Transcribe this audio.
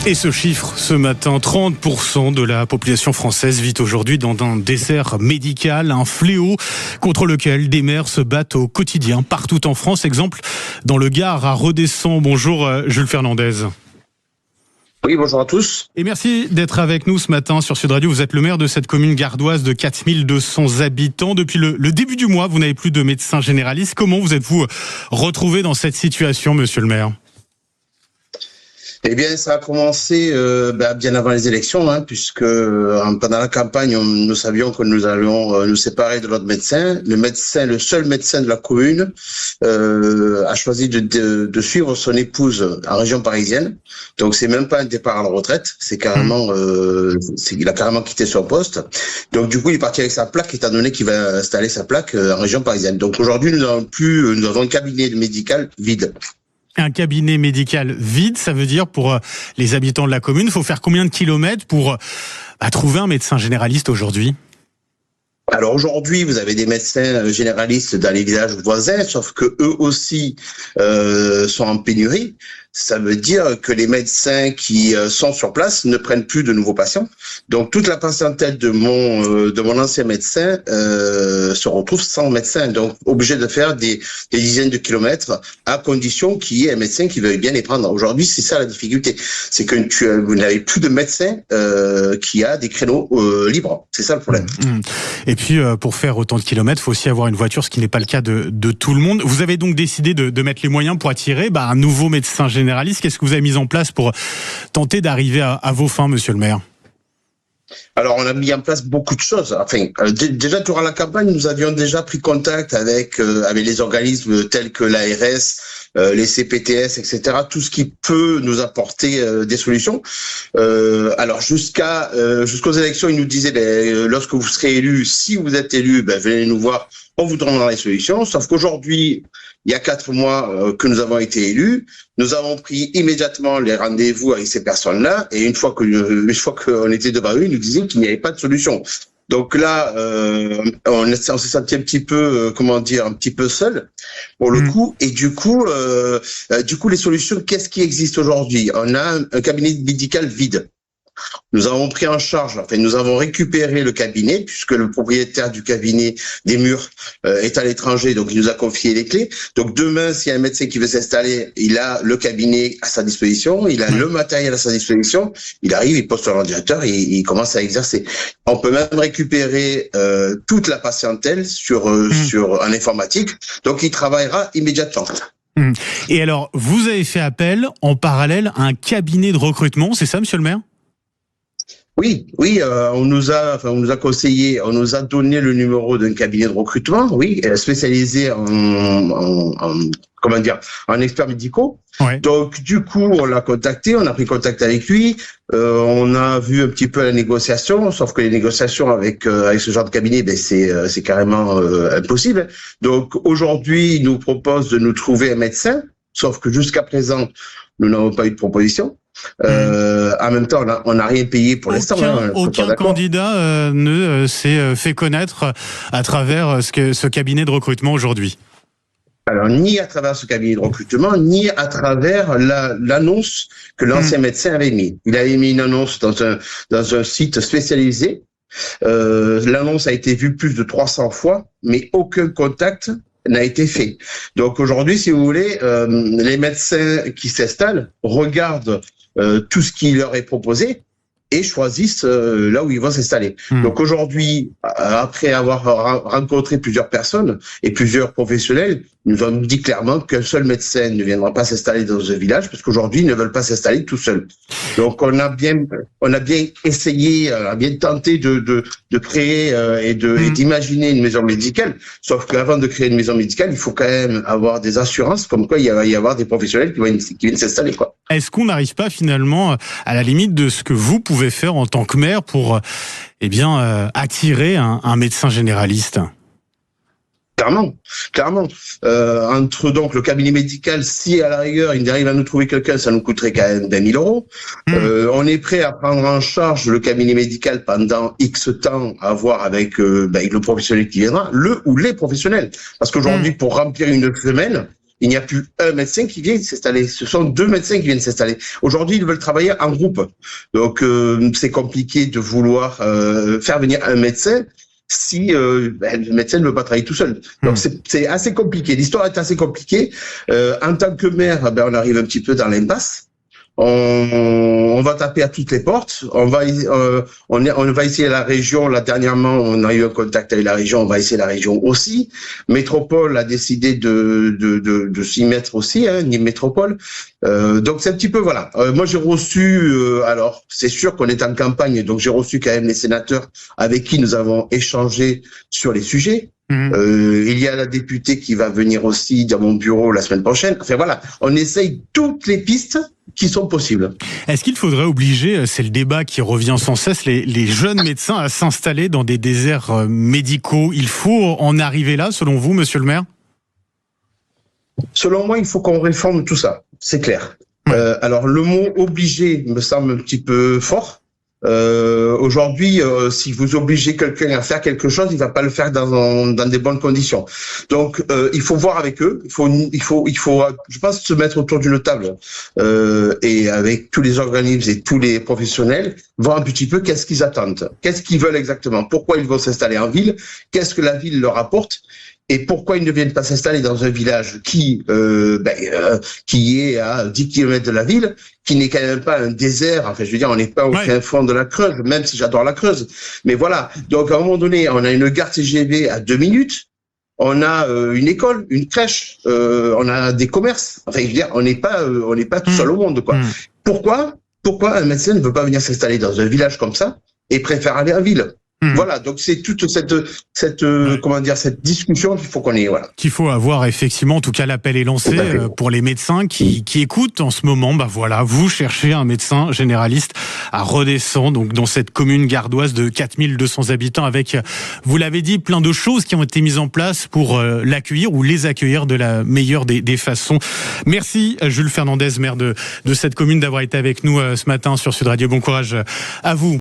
Et ce chiffre, ce matin, 30% de la population française vit aujourd'hui dans un désert médical, un fléau contre lequel des maires se battent au quotidien partout en France. Exemple, dans le Gard, à Redescends. Bonjour Jules Fernandez. Oui, bonjour à tous. Et merci d'être avec nous ce matin sur Sud Radio. Vous êtes le maire de cette commune gardoise de 4200 habitants. Depuis le début du mois, vous n'avez plus de médecin généraliste. Comment vous êtes-vous retrouvé dans cette situation, monsieur le maire ? Eh bien, ça a commencé bien avant les élections, puisque pendant la campagne, nous savions que nous allions nous séparer de notre médecin. Le seul médecin de la commune, a choisi de suivre son épouse en région parisienne. Donc, c'est même pas un départ à la retraite, c'est carrément, il a carrément quitté son poste. Donc, du coup, il est parti avec sa plaque, étant donné qu'il va installer sa plaque en région parisienne. Donc, aujourd'hui, nous avons un cabinet médical vide. Un cabinet médical vide, ça veut dire pour les habitants de la commune, il faut faire combien de kilomètres pour trouver un médecin généraliste aujourd'hui ? Alors aujourd'hui, vous avez des médecins généralistes dans les villages voisins, sauf que eux aussi sont en pénurie. Ça veut dire que les médecins qui sont sur place ne prennent plus de nouveaux patients. Donc toute la patientèle de mon ancien médecin se retrouve sans médecin, donc obligé de faire des dizaines de kilomètres à condition qu'il y ait un médecin qui veuille bien les prendre. Aujourd'hui, c'est ça la difficulté, c'est que vous n'avez plus de médecin qui a des créneaux libres. C'est ça le problème. Et puis pour faire autant de kilomètres, il faut aussi avoir une voiture, ce qui n'est pas le cas de tout le monde. Vous avez donc décidé de mettre les moyens pour attirer un nouveau médecin généraliste. Qu'est-ce que vous avez mis en place pour tenter d'arriver à vos fins, monsieur le maire ? Alors, on a mis en place beaucoup de choses. Enfin, déjà durant la campagne, nous avions déjà pris contact avec les organismes tels que l'ARS, les CPTS, etc. Tout ce qui peut nous apporter des solutions. Alors, jusqu'aux élections, ils nous disaient, lorsque vous serez élu, si vous êtes élu, venez nous voir. On vous donnera les solutions. Sauf qu'aujourd'hui, il y a 4 mois que nous avons été élus, nous avons pris immédiatement les rendez-vous avec ces personnes-là, et une fois qu'on était devant eux, ils nous disaient qu'il n'y avait pas de solution. Donc là, on s'est senti un petit peu, un petit peu seul pour le coup. Et du coup, les solutions, qu'est-ce qui existe aujourd'hui ? On a un cabinet médical vide. Nous avons pris en charge, nous avons récupéré le cabinet, puisque le propriétaire du cabinet des murs est à l'étranger, donc il nous a confié les clés. Donc demain, s'il y a un médecin qui veut s'installer, il a le cabinet à sa disposition, il a le matériel à sa disposition, il arrive, il pose son ordinateur et il commence à exercer. On peut même récupérer toute la patientèle en informatique, donc il travaillera immédiatement. Et alors, vous avez fait appel en parallèle à un cabinet de recrutement, c'est ça, monsieur le maire ? Oui, on nous a conseillé, on nous a donné le numéro d'un cabinet de recrutement, spécialisé en experts médicaux. Ouais. Donc, du coup, on l'a contacté, on a pris contact avec lui, on a vu un petit peu la négociation, sauf que les négociations avec ce genre de cabinet, c'est carrément impossible. Donc, aujourd'hui, il nous propose de nous trouver un médecin, sauf que jusqu'à présent, nous n'avons pas eu de proposition. En même temps, on n'a rien payé pour l'instant. Aucun candidat ne s'est fait connaître à travers ce cabinet de recrutement aujourd'hui. Alors, ni à travers ce cabinet de recrutement, ni à travers l'annonce que l'ancien médecin avait mis. Il avait mis une annonce dans un site spécialisé. L'annonce a été vue plus de 300 fois, mais aucun contact n'a été fait. Donc aujourd'hui, si vous voulez, les médecins qui s'installent regardent tout ce qui leur est proposé et choisissent là où ils vont s'installer. Donc aujourd'hui, après avoir rencontré plusieurs personnes et plusieurs professionnels, nous avons dit clairement qu'un seul médecin ne viendra pas s'installer dans un village parce qu'aujourd'hui, ils ne veulent pas s'installer tout seuls. Donc on a bien essayé, on a bien tenté de créer et d'imaginer une maison médicale. Sauf qu'avant de créer une maison médicale, il faut quand même avoir des assurances comme quoi il va y avoir des professionnels qui viennent s'installer, quoi. Est-ce qu'on n'arrive pas finalement à la limite de ce que vous pouvez faire en tant que maire pour attirer un médecin généraliste ? Clairement. Entre donc le cabinet médical, si à la rigueur il arrive à nous trouver quelqu'un, ça nous coûterait quand même 20 000 euros. On est prêt à prendre en charge le cabinet médical pendant X temps, à voir avec le professionnel qui viendra, le ou les professionnels. Parce qu'aujourd'hui, pour remplir une semaine, Il n'y a plus un médecin qui vient s'installer. Ce sont 2 médecins qui viennent s'installer. Aujourd'hui, ils veulent travailler en groupe. Donc, c'est compliqué de vouloir faire venir un médecin si le médecin ne veut pas travailler tout seul. Donc, c'est assez compliqué. L'histoire est assez compliquée. En tant que maire, on arrive un petit peu dans l'impasse. On va taper à toutes les portes. On va essayer la région. Là, dernièrement, on a eu un contact avec la région. On va essayer la région aussi. Métropole a décidé de s'y mettre aussi, Nîmes Métropole. Donc c'est un petit peu voilà. Moi j'ai reçu. Alors c'est sûr qu'on est en campagne, donc j'ai reçu quand même les sénateurs avec qui nous avons échangé sur les sujets. Il y a la députée qui va venir aussi dans mon bureau la semaine prochaine. Enfin voilà, on essaye toutes les pistes qui sont possibles. Est-ce qu'il faudrait obliger, c'est le débat qui revient sans cesse, les jeunes médecins à s'installer dans des déserts médicaux? Il faut en arriver là, selon vous, monsieur le maire? Selon moi, il faut qu'on réforme tout ça, c'est clair. Alors le mot obligé me semble un petit peu fort. Aujourd'hui, si vous obligez quelqu'un à faire quelque chose, il va pas le faire dans des bonnes conditions. Donc, il faut voir avec eux. Il faut, je pense, se mettre autour d'une table et avec tous les organismes et tous les professionnels, voir un petit peu qu'est-ce qu'ils attendent, qu'est-ce qu'ils veulent exactement, pourquoi ils vont s'installer en ville, qu'est-ce que la ville leur apporte. Et pourquoi ils ne viennent pas s'installer dans un village qui est à 10 km de la ville, qui n'est quand même pas un désert. Enfin, je veux dire, on n'est pas au fin fond de la Creuse, même si j'adore la Creuse. Mais voilà. Donc, à un moment donné, on a une gare TGV à 2 minutes. On a une école, une crèche. On a des commerces. Enfin, je veux dire, on n'est pas tout seul au monde, quoi. Pourquoi un médecin ne veut pas venir s'installer dans un village comme ça et préfère aller en ville? Voilà, donc c'est toute cette discussion qu'il faut qu'on ait, voilà. Qu'il faut avoir, effectivement. En tout cas, l'appel est lancé pour les médecins qui écoutent en ce moment. Voilà, vous cherchez un médecin généraliste à Redescends, donc dans cette commune gardoise de 4200 habitants, avec, vous l'avez dit, plein de choses qui ont été mises en place pour l'accueillir ou les accueillir de la meilleure des façons. Merci Jules Fernandez, maire de cette commune, d'avoir été avec nous ce matin sur Sud Radio. Bon courage à vous.